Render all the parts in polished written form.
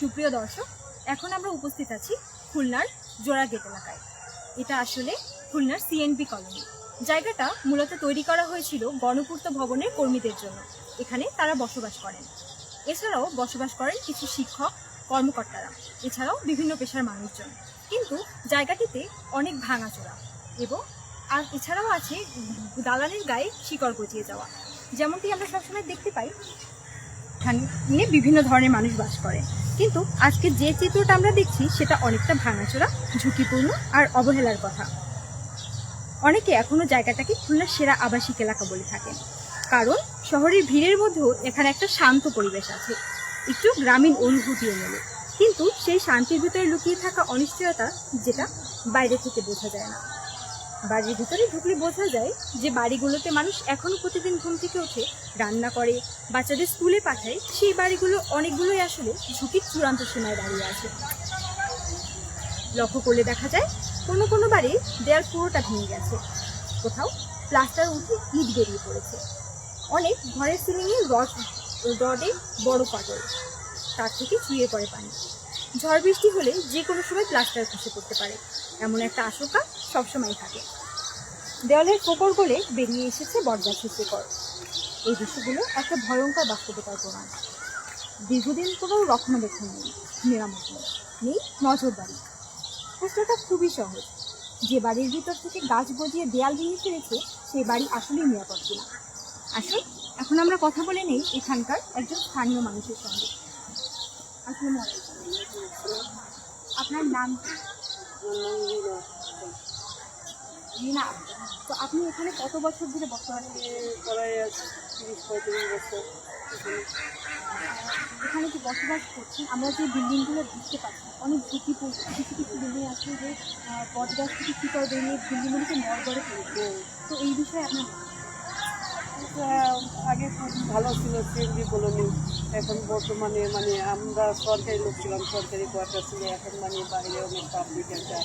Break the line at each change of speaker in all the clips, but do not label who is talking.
সুপ্রিয় দর্শক, এখন আমরা উপস্থিত আছি খুলনার জোড়াগেট এলাকায়। এটা আসলে খুলনার সিএনবি কলোনি। জায়গাটা মূলত তৈরি করা হয়েছিল গণপূর্ত ভবনের কর্মীদের জন্য। এখানে তারা বসবাস করেন। এছাড়াও বসবাস করেন কিছু শিক্ষক, কর্মকর্তারা, এছাড়াও বিভিন্ন পেশার মানুষজন। কিন্তু জায়গাটিতে অনেক ভাঙাচোরা এবং এছাড়াও আছে দালানের গায়ে শিকড় গজিয়ে যাওয়া। যেমনটি আমরা সবসময় দেখতে পাই, এখানে বিভিন্ন ধরনের মানুষ বাস করে। কিন্তু আজকে যে চিত্রটা আমরা দেখছি সেটা অনেকটা ভাঙাচোরা, ঝুঁকিপূর্ণ আর অবহেলার কথা। অনেকে এখনো জায়গাটাকে খুলনার সেরা আবাসিক এলাকা বলে থাকেন, কারণ শহরের ভিড়ের মধ্যেও এখানে একটা শান্ত পরিবেশ আছে, একটু গ্রামীণ অনুভূতিও মেলে। কিন্তু সেই শান্তির ভিতরে লুকিয়ে থাকা অনিশ্চয়তা, যেটা বাইরে থেকে বোঝা যায় না। বাড়ির ভিতরে ঢুকলে বোঝা যায় যে বাড়িগুলোতে মানুষ এখনো প্রতিদিন ঘুম থেকে ওঠে, রান্না করে, বাচ্চাদের স্কুলে পাঠায়। সেই বাড়িগুলো অনেকগুলোই আসলে ঝুঁকির চূড়ান্ত সীমায় দাঁড়িয়ে আছে। লক্ষ্য করলে দেখা যায় কোনো কোনো বাড়ির দেয়াল পুরোটা ভেঙে গেছে, কোথাও প্লাস্টার উঠে ইট বেরিয়ে পড়েছে। অনেক ঘরের সিলিংয়ে রডে বড় ফাটল, তার থেকে চুইয়ে পড়ে পানি। ঝড় বৃষ্টি হলে যে কোনো সময় প্লাস্টার খসে পড়তে পারে, এমন একটা আশঙ্কা সবসময় থাকে। দেওয়ালের ফোকর গলে বেরিয়ে এসেছে বটগাছের শেকড়। এই দৃশ্যগুলো একটা ভয়ঙ্কর বাস্তবতার প্রমাণ। দীর্ঘদিন কোনো রক্ষণাবেক্ষণ নেই, মেরামত নেই, নজরদারি। প্রশ্নটা খুবই সহজ, যে বাড়ির ভিতর থেকে গাছ গজিয়ে দেয়াল ভেঙে ফেলেছে সেই বাড়ি আসলেই নিরাপদ কিনা। আসুন এখন আমরা কথা বলে নেই এখানকার একজন স্থানীয় মানুষের সঙ্গে। আসসালামু আলাইকুম, আপনার নাম কি? রিনা। তো আপনি এখানে কত বছর ধরে বসবাস
প্রায় 30-35 বছর
এখানে কি বসবাস করছেন? আমরা যে বিল্ডিংগুলো দেখতে পাচ্ছি অনেক ঝুঁকিপূর্ণ। কিছু কিছু বিল্ডিং আছে যে বটগাছ থেকে শিকড় বেরিয়ে বিল্ডিংগুলোকে নড়বড়ে ফেলছে। তো এই বিষয়ে আপনার
আগে খুব ভালো ছিল সিএনজি কলোনি। এখন বর্তমানে আমরা সরকারি লোক ছিলাম, সরকারি কোয়ার্টার ছিল। এখন বাইরে অনেক পাবলিক একটা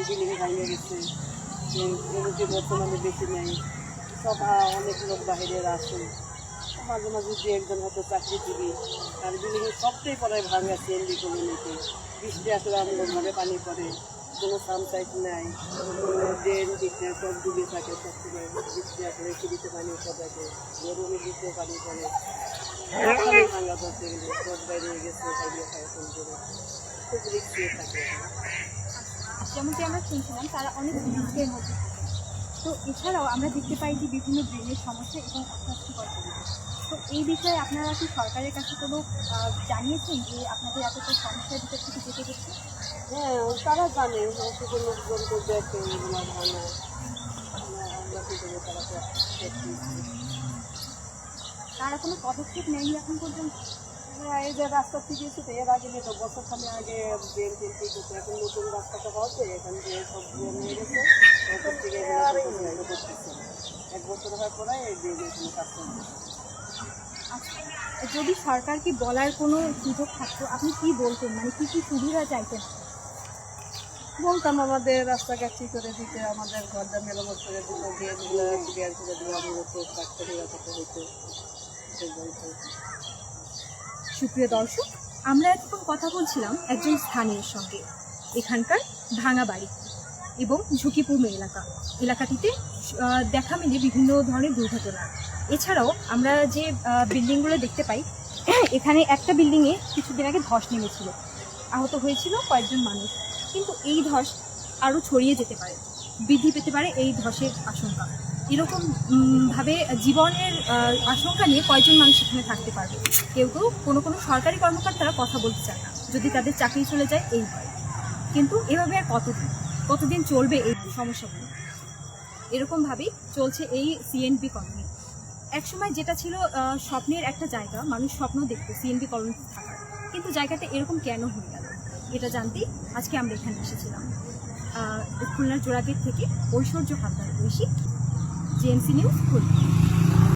বিল্ডিং ভাঙে গেছে, যে বর্তমানে বেশি নেই। সব অনেক লোক বাইরের আসে, মাঝে মাঝে দু একজন হয়তো চাকরিজীবী। আর বিল্ডিংয়ের সবটাই পড়ায় ভাঙা সিএনজি কলোনিতে। বৃষ্টি আসলে আমাদের ঘরে পানি পড়ে, কোনো সানসাইড নাই, ড্রেন দিকে সব ডুবে থাকে। সব থেকে বৃষ্টি আসলে সিঁড়িতে পানি উঠে থাকে, গরমের দিকেও পানি পড়ে। ভাঙা ধরতে গেলে সব বাইরে গেছে, বাইরে খাওয়া করে খুব রিক্সি থাকে।
যেমনটি আমরা শুনছিলাম তারা অনেক রিস্কের মধ্যে থাকে। তো এছাড়াও আমরা দেখতে পাই যে বিভিন্ন ড্রেনের সমস্যা এবং অস্বাস্থ্যকর পরিবেশ। তো এই বিষয়ে আপনারা কি সরকারের কাছে কোনো জানিয়েছেন যে আপনাদের এতটা সমস্যার ভিতর থেকে যেতে হচ্ছে?
হ্যাঁ, তারা জানে, অসুস্থ লোকজন তো দেখে এগুলো ভাঙা। আমরা কি করবো, তারা তো
তারা কোনো পদক্ষেপ নেয়নি এখন পর্যন্ত?
এই যে রাস্তা ঠিক আছে, তো এর আগে তো বছরখানে আগে ড্রেন টেন ঠিক হতো। এখন নতুন রাস্তাটা হচ্ছে, এখান থেকে সব নিয়ে গেছে, ওখান থেকে করতেছে। 1 বছর হওয়ার পরে এই ড্রেনের কোনো কাজ করবে।
আচ্ছা, যদি সরকারকে বলার কোনো সুযোগ থাকতো আপনি কি বলতেন? মানে কী কী সুবিধা চাইতেন?
বলতাম আমাদের রাস্তাঘাট ঠিক করে দিতে, আমাদের ঘরটা মেরামত করে দিত, ড্রেনগুলো ক্লিয়ার করে দিলে আমাদের তো কাজটা নিরাপত্তা হইতো।
সুপ্রিয় দর্শক, আমরা এখন কথা বলছিলাম একজন স্থানীয় সঙ্গে। এখানকার ভাঙা বাড়ি এবং ঝুঁকিপূর্ণ এলাকাটিতে দেখা মিলে বিভিন্ন ধরনের দুর্ঘটনা। এছাড়াও আমরা যে বিল্ডিংগুলো দেখতে পাই, এখানে একটা বিল্ডিংয়ে কিছুদিন আগে ধস নেমেছিল, আহত হয়েছিল কয়েকজন মানুষ। কিন্তু এই ধস আরও ছড়িয়ে যেতে পারে, বৃদ্ধি পেতে পারে এই ধসের আশঙ্কা। এরকম ভাবে জীবনের আশঙ্কা নিয়ে কয়েকজন মানুষ এখানে থাকতে পারবে। কেউ কোনো সরকারি কর্মকর্তারা কথা বলতে চায় না, যদি তাদের চাকরি চলে যায় এই ভয়। কিন্তু এভাবে আর কতদিন চলবে এই সমস্যাগুলো? এরকমভাবেই চলছে এই সিএনবি কলোনি। একসময় যেটা ছিল স্বপ্নের একটা জায়গা, মানুষ স্বপ্ন দেখতো সিএনবি কলোনিতে থাকার, কিন্তু জায়গাটা এরকম কেন হয়ে গেল এটা জানতেই আজকে আমরা এখানে এসেছিলাম। খুলনার জোড়াগেট থেকে ঐশ্বর্য হালদার, ঐশী, জেএমসি নিউজ খুলনা।